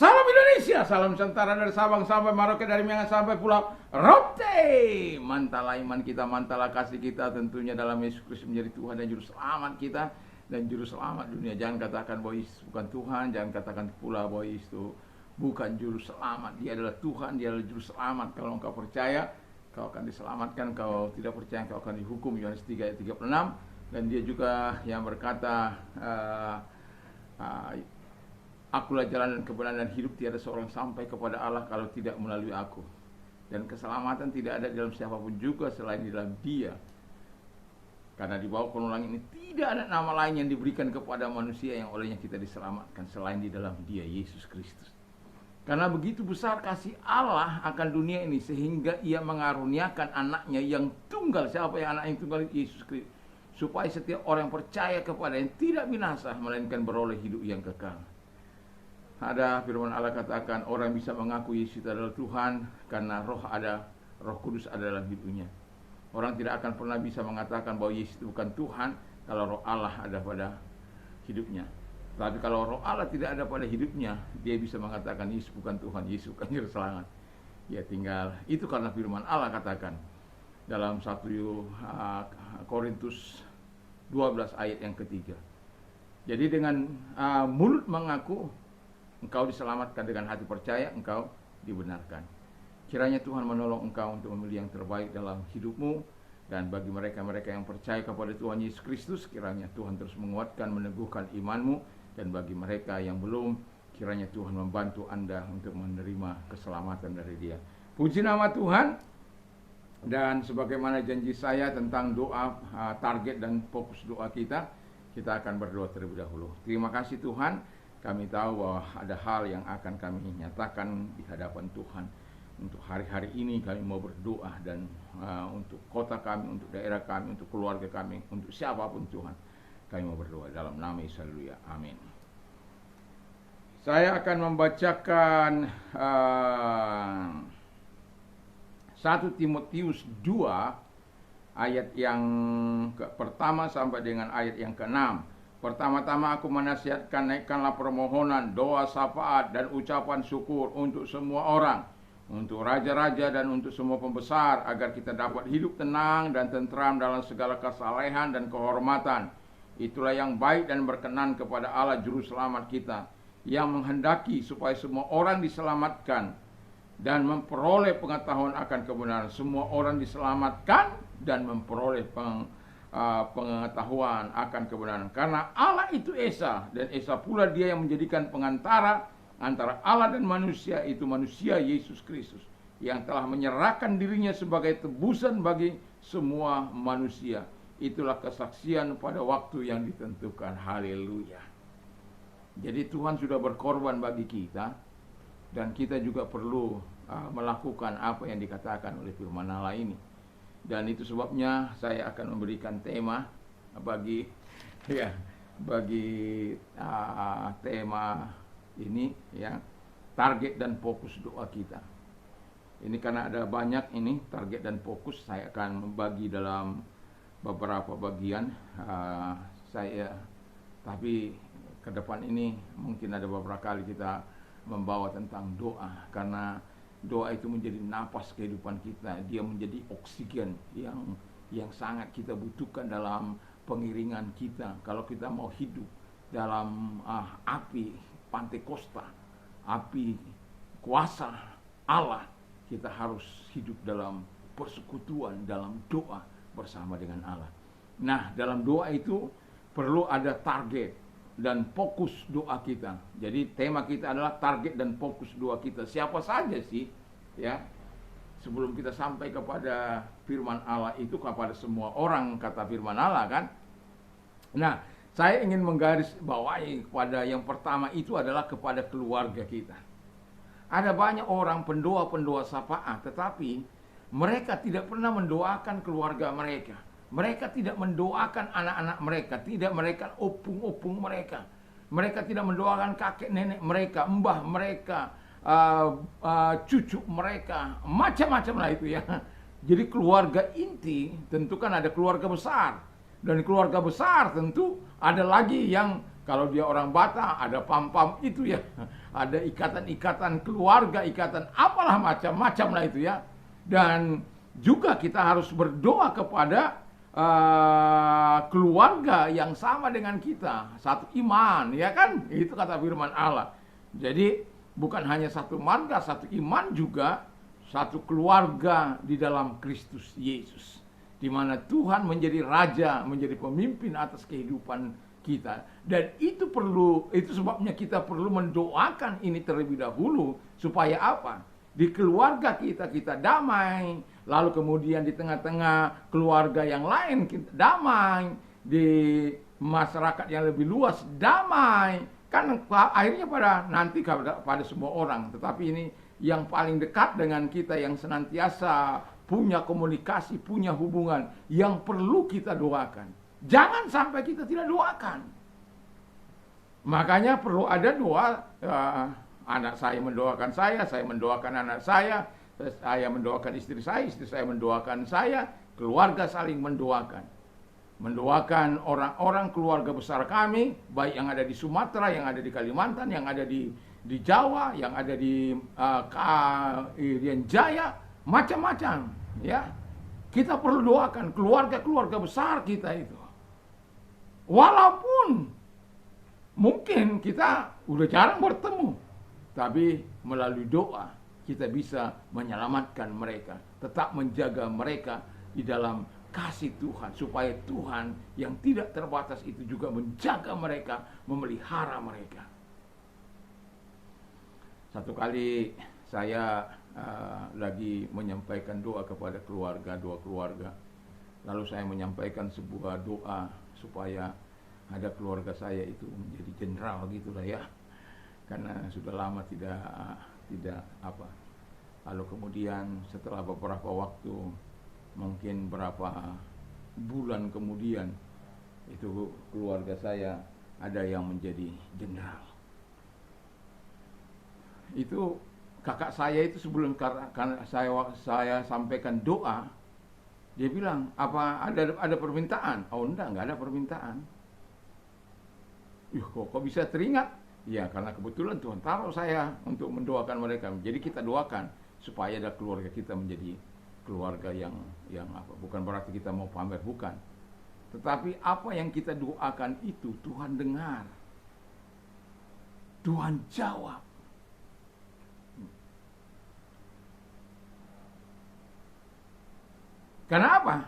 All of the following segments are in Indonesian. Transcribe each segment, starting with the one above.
Salam Indonesia, salam Nusantara dari Sabang sampai Merauke, dari Miangas sampai Pulau Rote. Mantalah iman kita, mantalah kasih kita tentunya dalam Yesus Kristus menjadi Tuhan dan Juru Selamat kita dan Juru Selamat dunia. Jangan katakan bahwa Yesus bukan Tuhan, jangan katakan pula bahwa Yesus itu bukan Juru Selamat. Dia adalah Tuhan, Dia adalah Juru Selamat. Kalau engkau percaya, kau akan diselamatkan. Kalau tidak percaya, kau akan dihukum. Yohanes 3 ayat 36. Dan Dia juga yang berkata, Akulah jalan dan kebenaran dan hidup, tiada seorang sampai kepada Allah kalau tidak melalui aku. Dan keselamatan tidak ada di dalam siapapun juga selain di dalam Dia. Karena di bawah kolong langit ini tidak ada nama lain yang diberikan kepada manusia yang olehnya kita diselamatkan selain di dalam Dia, Yesus Kristus. Karena begitu besar kasih Allah akan dunia ini sehingga Ia mengaruniakan anaknya yang tunggal. Siapa yang anak yang tunggal? Yesus Kristus. Supaya setiap orang percaya kepada yang tidak binasa melainkan beroleh hidup yang kekal. Ada firman Allah katakan orang bisa mengaku Yesus adalah Tuhan karena Roh Kudus ada dalam hidupnya. Orang tidak akan pernah bisa mengatakan bahwa Yesus itu bukan Tuhan kalau Roh Allah ada pada hidupnya. Tapi kalau Roh Allah tidak ada pada hidupnya, dia bisa mengatakan Yesus bukan Tuhan, Yesus bukan Juru Selamat. Ya tinggal itu karena firman Allah katakan dalam 1 Korintus 12 ayat yang ketiga. Jadi dengan mulut mengaku engkau diselamatkan, dengan hati percaya engkau dibenarkan. Kiranya Tuhan menolong engkau untuk memilih yang terbaik dalam hidupmu. Dan bagi mereka-mereka yang percaya kepada Tuhan Yesus Kristus, kiranya Tuhan terus menguatkan, meneguhkan imanmu. Dan bagi mereka yang belum, kiranya Tuhan membantu Anda untuk menerima keselamatan dari Dia. Puji nama Tuhan. Dan sebagaimana janji saya tentang doa, target dan fokus doa kita akan berdoa terlebih dahulu. Terima kasih Tuhan. Kami tahu bahwa ada hal yang akan kami nyatakan di hadapan Tuhan. Untuk hari-hari ini kami mau berdoa dan untuk kota kami, untuk daerah kami, untuk keluarga kami, untuk siapapun Tuhan. Kami mau berdoa dalam nama Yesus. Haleluya. Amin. Saya akan membacakan 1 Timotius 2 ayat yang pertama sampai dengan ayat yang ke-6. Pertama-tama aku menasihatkan, naikkanlah permohonan, doa, syafaat, dan ucapan syukur untuk semua orang, untuk raja-raja dan untuk semua pembesar, agar kita dapat hidup tenang dan tentram dalam segala kesalehan dan kehormatan. Itulah yang baik dan berkenan kepada Allah Juru Selamat kita, yang menghendaki supaya semua orang diselamatkan dan memperoleh pengetahuan akan kebenaran. Semua orang diselamatkan dan memperoleh pengetahuan akan kebenaran. Karena Allah itu Esa, dan Esa pula Dia yang menjadikan pengantara antara Allah dan manusia, itu manusia Yesus Kristus, yang telah menyerahkan dirinya sebagai tebusan bagi semua manusia. Itulah kesaksian pada waktu yang ditentukan. Haleluya. Jadi Tuhan sudah berkorban bagi kita, dan kita juga perlu melakukan apa yang dikatakan oleh firman Allah ini. Dan itu sebabnya saya akan memberikan tema bagi tema ini, ya, target dan fokus doa kita. Ini karena ada banyak ini target dan fokus, saya akan membagi dalam beberapa bagian. Tapi ke depan ini mungkin ada beberapa kali kita membawa tentang doa, karena doa itu menjadi napas kehidupan kita. Dia menjadi oksigen yang sangat kita butuhkan dalam pengiringan kita. Kalau kita mau hidup dalam api Pantekosta, api kuasa Allah, kita harus hidup dalam persekutuan, dalam doa bersama dengan Allah. Nah, dalam doa itu perlu ada target dan fokus doa kita. Jadi tema kita adalah target dan fokus doa kita. Siapa saja sih, ya? Sebelum kita sampai kepada firman Allah itu kepada semua orang, kata firman Allah kan. Nah, saya ingin menggarisbawahi kepada yang pertama itu adalah kepada keluarga kita. Ada banyak orang pendoa-pendoa syafaat, tetapi mereka tidak pernah mendoakan keluarga mereka. Mereka tidak mendoakan anak-anak mereka, tidak mereka opung-opung mereka. Mereka tidak mendoakan kakek nenek mereka, mbah mereka, cucu mereka, macam-macam lah itu ya. Jadi keluarga inti tentu kan ada keluarga besar. Dan keluarga besar tentu ada lagi yang kalau dia orang Batak ada pam-pam itu ya. Ada ikatan-ikatan keluarga, ikatan apalah macam-macam lah itu ya. Dan juga kita harus berdoa kepada keluarga yang sama dengan kita, satu iman, ya kan? Itu kata firman Allah. Jadi bukan hanya satu marga, satu iman juga, satu keluarga di dalam Kristus Yesus. Di mana Tuhan menjadi raja, menjadi pemimpin atas kehidupan kita. Dan itu sebabnya kita perlu mendoakan ini terlebih dahulu. Supaya apa? Di keluarga kita damai. Lalu kemudian di tengah-tengah keluarga yang lain kita damai. Di masyarakat yang lebih luas damai. Kan akhirnya pada semua orang. Tetapi ini yang paling dekat dengan kita, yang senantiasa punya komunikasi, punya hubungan, yang perlu kita doakan. Jangan sampai kita tidak doakan. Makanya perlu ada doa, anak saya mendoakan saya mendoakan anak saya mendoakan istri saya mendoakan saya, keluarga saling mendoakan. Mendoakan orang-orang keluarga besar kami, baik yang ada di Sumatera, yang ada di Kalimantan, yang ada di Jawa, yang ada di Irian Jaya, macam-macam. Ya, kita perlu doakan keluarga-keluarga besar kita itu. Walaupun mungkin kita udah jarang bertemu, tapi melalui doa kita bisa menyelamatkan mereka, tetap menjaga mereka di dalam kasih Tuhan, supaya Tuhan yang tidak terbatas itu juga menjaga mereka, memelihara mereka. Satu kali saya lagi menyampaikan doa kepada dua keluarga. Lalu saya menyampaikan sebuah doa supaya ada keluarga saya itu menjadi jenderal gitulah ya. Karena sudah lama tidak apa. Lalu kemudian setelah beberapa waktu, mungkin berapa bulan kemudian, itu keluarga saya ada yang menjadi jenderal. Itu kakak saya itu sebelum saya sampaikan doa, dia bilang, apa ada permintaan? Oh enggak ada permintaan. Kok bisa teringat? Ya karena kebetulan Tuhan taruh saya untuk mendoakan mereka. Jadi kita doakan supaya ada keluarga kita menjadi keluarga yang apa? Bukan berarti kita mau pamer, bukan. Tetapi apa yang kita doakan itu Tuhan dengar. Tuhan jawab. Kenapa?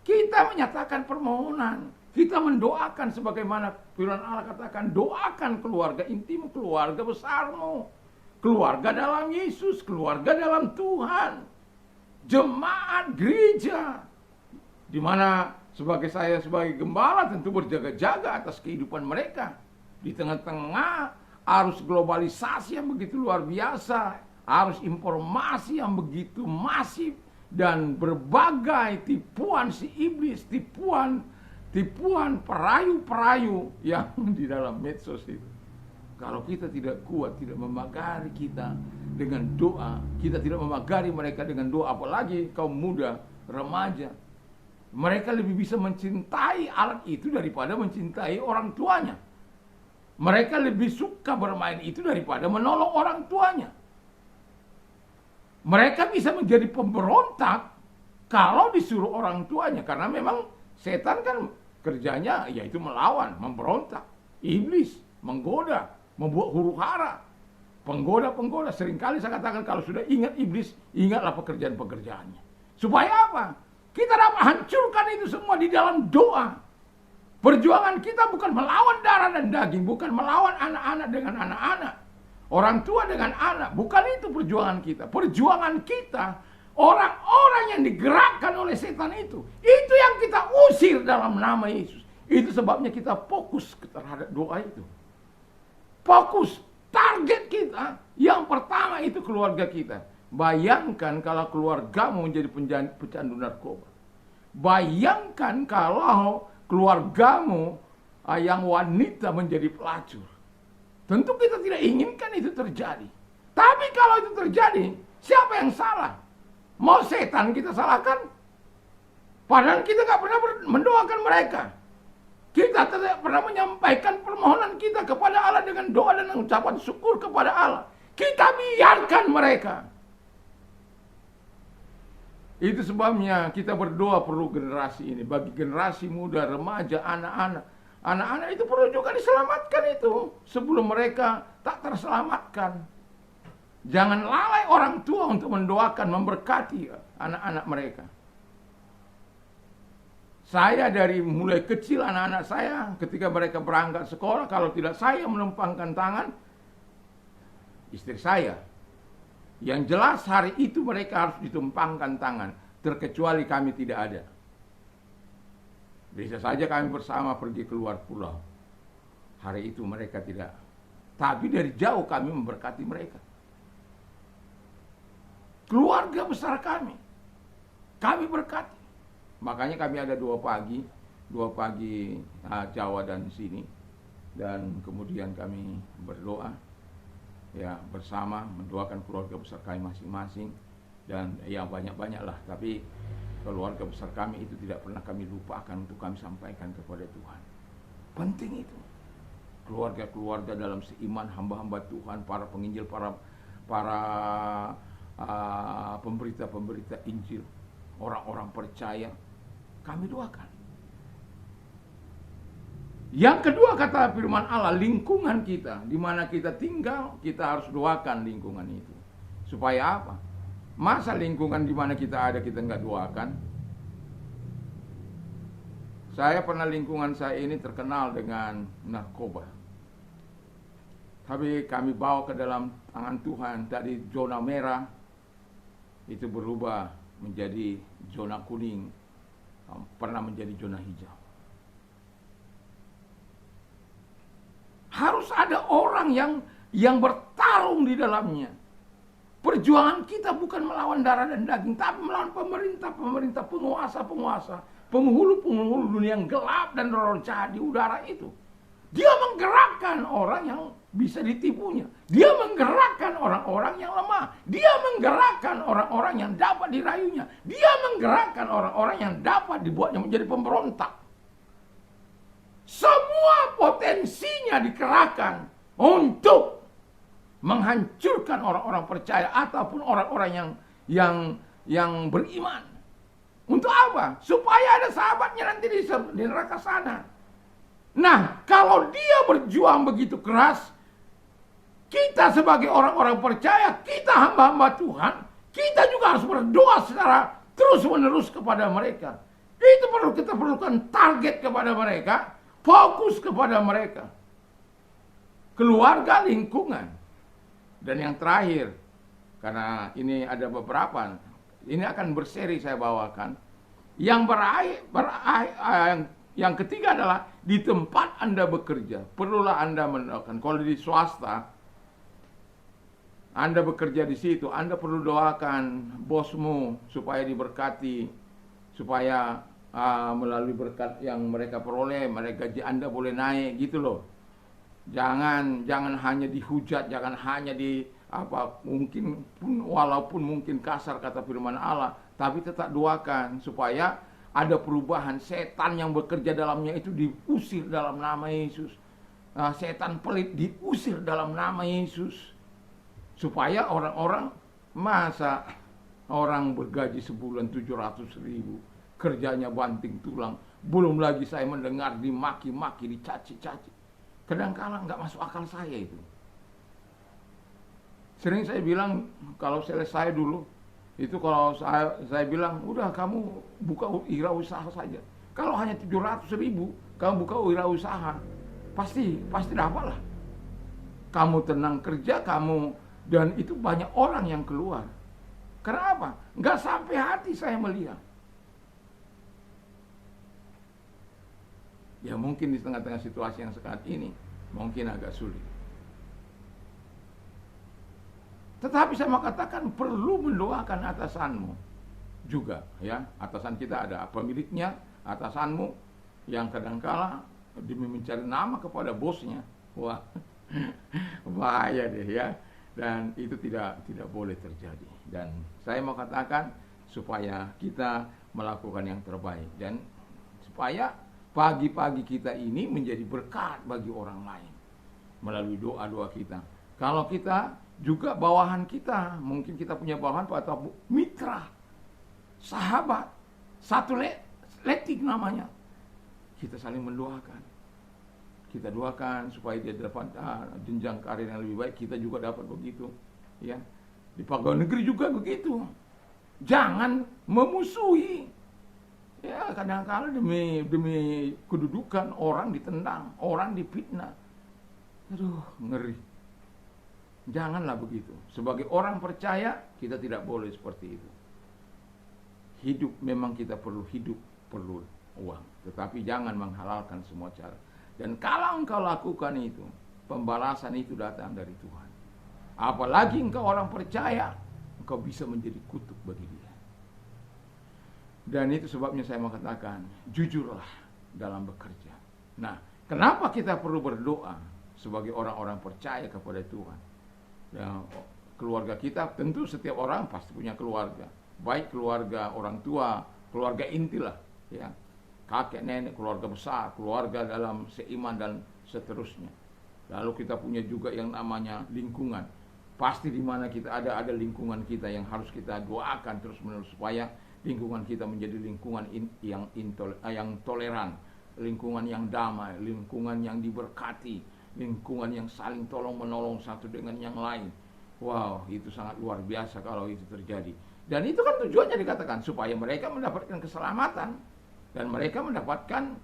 Kita menyatakan permohonan. Kita mendoakan sebagaimana firman Allah katakan, doakan keluarga intim, keluarga besarmu. Keluarga dalam Yesus, keluarga dalam Tuhan. Jemaat gereja. Di mana saya sebagai gembala tentu berjaga-jaga atas kehidupan mereka. Di tengah-tengah arus globalisasi yang begitu luar biasa, arus informasi yang begitu masif, dan berbagai tipuan si iblis, tipuan perayu-perayu yang di dalam medsos itu. Kalau kita tidak kuat, tidak memagari kita dengan doa, kita tidak memagari mereka dengan doa, apalagi kaum muda, remaja, mereka lebih bisa mencintai alat itu daripada mencintai orang tuanya. Mereka lebih suka bermain itu daripada menolong orang tuanya. Mereka bisa menjadi pemberontak kalau disuruh orang tuanya. Karena memang setan kan kerjanya yaitu melawan, memberontak. Iblis menggoda, membuat huru-hara. Penggoda-penggoda. Seringkali saya katakan kalau sudah ingat iblis, ingatlah pekerjaan-pekerjaannya. Supaya apa? Kita dapat hancurkan itu semua di dalam doa. Perjuangan kita bukan melawan darah dan daging. Bukan melawan anak-anak dengan anak-anak. Orang tua dengan anak, bukan itu perjuangan kita. Perjuangan kita, orang-orang yang digerakkan oleh setan itu yang kita usir dalam nama Yesus. Itu sebabnya kita fokus terhadap doa itu. Fokus, target kita, yang pertama itu keluarga kita. Bayangkan kalau keluargamu menjadi pecandu narkoba. Bayangkan kalau keluargamu yang wanita menjadi pelacur. Tentu kita tidak inginkan itu terjadi. Tapi kalau itu terjadi, siapa yang salah? Mau setan kita salahkan? Padahal kita nggak pernah mendoakan mereka. Kita tidak pernah menyampaikan permohonan kita kepada Allah dengan doa dan ucapan syukur kepada Allah. Kita biarkan mereka. Itu sebabnya kita berdoa perlu generasi ini. Bagi generasi muda, remaja, anak-anak. Anak-anak itu perlu juga diselamatkan itu. Sebelum mereka tak terselamatkan. Jangan lalai orang tua untuk mendoakan, memberkati anak-anak mereka. Saya dari mulai kecil anak-anak saya ketika mereka berangkat sekolah, kalau tidak saya menumpangkan tangan, istri saya. Yang jelas hari itu mereka harus ditumpangkan tangan, terkecuali kami tidak ada. Bisa saja kami bersama pergi keluar pulau. Hari itu mereka tidak. Tapi dari jauh kami memberkati mereka. Keluarga besar kami berkati. Makanya kami ada dua pagi Jawa dan sini, dan kemudian kami berdoa ya bersama, mendoakan keluarga besar kami masing-masing, dan ya banyak-banyaklah. Tapi keluarga besar kami itu tidak pernah kami lupakan untuk kami sampaikan kepada Tuhan. Penting itu. Keluarga-keluarga dalam seiman, hamba-hamba Tuhan, para penginjil, para pemberita-pemberita Injil, orang-orang percaya, kami doakan. Yang kedua kata firman Allah, lingkungan kita, di mana kita tinggal, kita harus doakan lingkungan itu. Supaya apa? Masa lingkungan di mana kita ada kita nggak doakan? Saya pernah lingkungan saya ini terkenal dengan narkoba. Tapi kami bawa ke dalam tangan Tuhan, dari zona merah itu berubah menjadi zona kuning, pernah menjadi zona hijau. Harus ada orang yang bertarung di dalamnya. Perjuangan kita bukan melawan darah dan daging, tapi melawan pemerintah, penguasa, penghulu dunia yang gelap dan roh jahat di udara itu. Dia menggerakkan orang yang bisa ditipunya. Dia menggerakkan orang-orang yang lemah. Dia menggerakkan orang-orang yang dapat dirayunya. Dia menggerakkan orang-orang yang dapat dibuatnya menjadi pemberontak. Semua potensinya dikerahkan untuk menghancurkan orang-orang percaya ataupun orang-orang yang beriman. Untuk apa? Supaya ada sahabatnya nanti di neraka sana. Nah, kalau dia berjuang begitu keras, kita sebagai orang-orang percaya, kita hamba-hamba Tuhan, kita juga harus berdoa secara terus-menerus kepada mereka. Itu perlu kita perlukan target kepada mereka, fokus kepada mereka. Keluarga, lingkungan. Dan yang terakhir, karena ini ada beberapa, ini akan berseri saya bawakan. Yang ketiga adalah di tempat Anda bekerja, perlulah Anda mendoakan. Kalau di swasta, Anda bekerja di situ, Anda perlu doakan bosmu supaya diberkati, supaya melalui berkat yang mereka peroleh, gaji Anda boleh naik, gitu loh. Jangan hanya dihujat, jangan hanya walaupun mungkin kasar kata firman Allah, tapi tetap doakan supaya ada perubahan. Setan yang bekerja dalamnya itu diusir dalam nama Yesus. Setan pelit diusir dalam nama Yesus. Supaya orang-orang, masa orang bergaji sebulan 700.000, kerjanya banting tulang. Belum lagi saya mendengar dimaki-maki, dicaci-caci. Kadang-kadang nggak masuk akal saya itu. Sering saya bilang, kalau selesai dulu, itu kalau saya bilang, udah kamu buka wirausaha saja. Kalau hanya 700.000, kamu buka wirausaha, pasti dapatlah. Kamu tenang kerja, dan itu banyak orang yang keluar. Karena apa? Nggak sampai hati saya melihat. Ya mungkin di tengah-tengah situasi yang saat ini, mungkin agak sulit. Tetapi saya mau katakan perlu mendoakan atasanmu juga, ya. Atasan kita ada pemiliknya, atasanmu yang kadangkala demi mencari nama kepada bosnya. Wah, bahaya deh ya. Dan itu tidak boleh terjadi. Dan saya mau katakan supaya kita melakukan yang terbaik dan supaya pagi-pagi kita ini menjadi berkat bagi orang lain melalui doa-doa kita. Kalau kita juga bawahan kita, mungkin kita punya bawahan atau mitra, sahabat, satu letik namanya, kita saling mendoakan. Kita doakan supaya dia dapat jenjang karir yang lebih baik, kita juga dapat begitu. Ya, di pegawai negeri juga begitu. Jangan memusuhi. Ya, kadang-kadang demi kedudukan orang ditendang, orang difitnah. Aduh, ngeri. Janganlah begitu. Sebagai orang percaya, kita tidak boleh seperti itu. Hidup memang kita perlu hidup, perlu uang. Tetapi jangan menghalalkan semua cara. Dan kalau engkau lakukan itu, pembalasan itu datang dari Tuhan. Apalagi engkau orang percaya, engkau bisa menjadi kutuk bagi dia. Dan itu sebabnya saya mau katakan, jujurlah dalam bekerja. Nah, kenapa kita perlu berdoa sebagai orang-orang percaya kepada Tuhan? Ya, keluarga kita, tentu setiap orang pasti punya keluarga. Baik keluarga orang tua, keluarga inti lah. Ya, kakek, nenek, keluarga besar, keluarga dalam seiman dan seterusnya. Lalu kita punya juga yang namanya lingkungan. Pasti di mana kita ada lingkungan kita yang harus kita doakan terus-menerus supaya lingkungan kita menjadi lingkungan yang toleran, lingkungan yang damai, lingkungan yang diberkati, lingkungan yang saling tolong-menolong satu dengan yang lain. Wow, itu sangat luar biasa kalau itu terjadi. Dan itu kan tujuannya dikatakan supaya mereka mendapatkan keselamatan dan mereka mendapatkan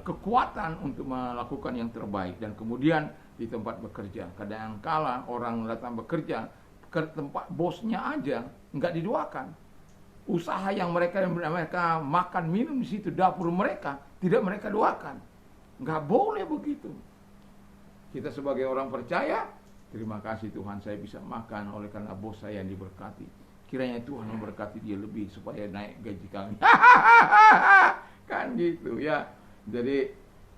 kekuatan untuk melakukan yang terbaik. Dan kemudian di tempat bekerja, kadang-kala orang datang bekerja ke tempat bosnya aja nggak didoakan. Usaha yang mereka makan minum di situ, dapur mereka tidak mereka doakan. Nggak boleh begitu. Kita sebagai orang percaya, terima kasih Tuhan saya bisa makan oleh karena bos saya yang diberkati. Kiranya Tuhan memberkati dia lebih supaya naik gaji kami. Kan gitu ya. Jadi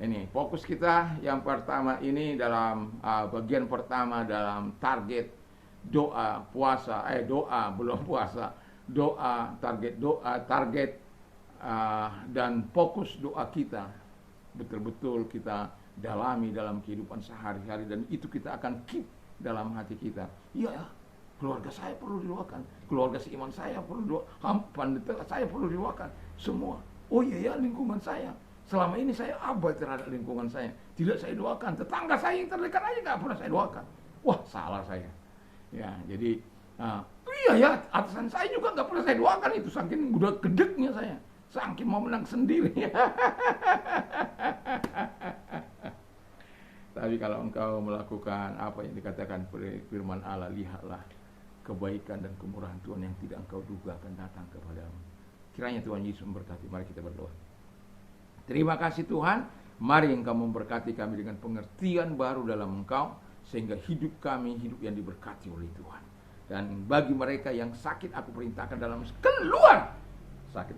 ini fokus kita yang pertama ini dalam bagian pertama dalam target doa puasa, doa belum puasa. Target dan fokus doa kita betul-betul kita dalami dalam kehidupan sehari-hari dan itu kita akan keep dalam hati kita. Iya, keluarga saya perlu didoakan, keluarga seiman saya perlu doakan, pendeta saya perlu didoakan, semua. Oh iya ya, lingkungan saya. Selama ini saya abai terhadap lingkungan saya, tidak saya doakan. Tetangga saya yang terdekat aja nggak pernah saya doakan. Wah, salah saya. Ya, jadi iya ya, atasan saya juga nggak pernah saya doakan itu, saking udah gedeknya saya, saking mau menang sendiri. Tapi kalau engkau melakukan apa yang dikatakan firman Allah, lihatlah kebaikan dan kemurahan Tuhan yang tidak engkau duga akan datang kepadamu. Kiranya Tuhan Yesus memberkati. Mari kita berdoa. Terima kasih Tuhan, mari engkau memberkati kami dengan pengertian baru dalam engkau, sehingga hidup kami hidup yang diberkati oleh Tuhan. Dan bagi mereka yang sakit, aku perintahkan dalam keluar sakit,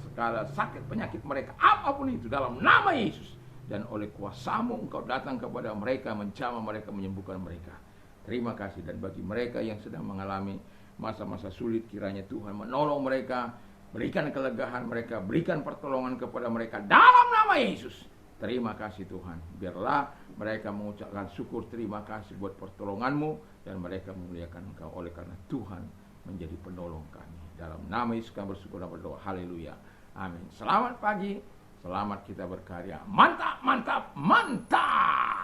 segala sakit penyakit mereka apapun itu dalam nama Yesus. Dan oleh kuasa-Mu engkau datang kepada mereka, menjamah mereka, menyembuhkan mereka. Terima kasih. Dan bagi mereka yang sedang mengalami masa-masa sulit, kiranya Tuhan menolong mereka, berikan kelegaan mereka, berikan pertolongan kepada mereka dalam nama Yesus. Terima kasih Tuhan. Biarlah mereka mengucapkan syukur terima kasih buat pertolongan-Mu, dan mereka memuliakan Engkau oleh karena Tuhan menjadi penolong kami. Dalam nama Yesus kami bersyukur dan berdoa. Haleluya. Amin. Selamat pagi. Selamat kita berkarya. Mantap, mantap, mantap.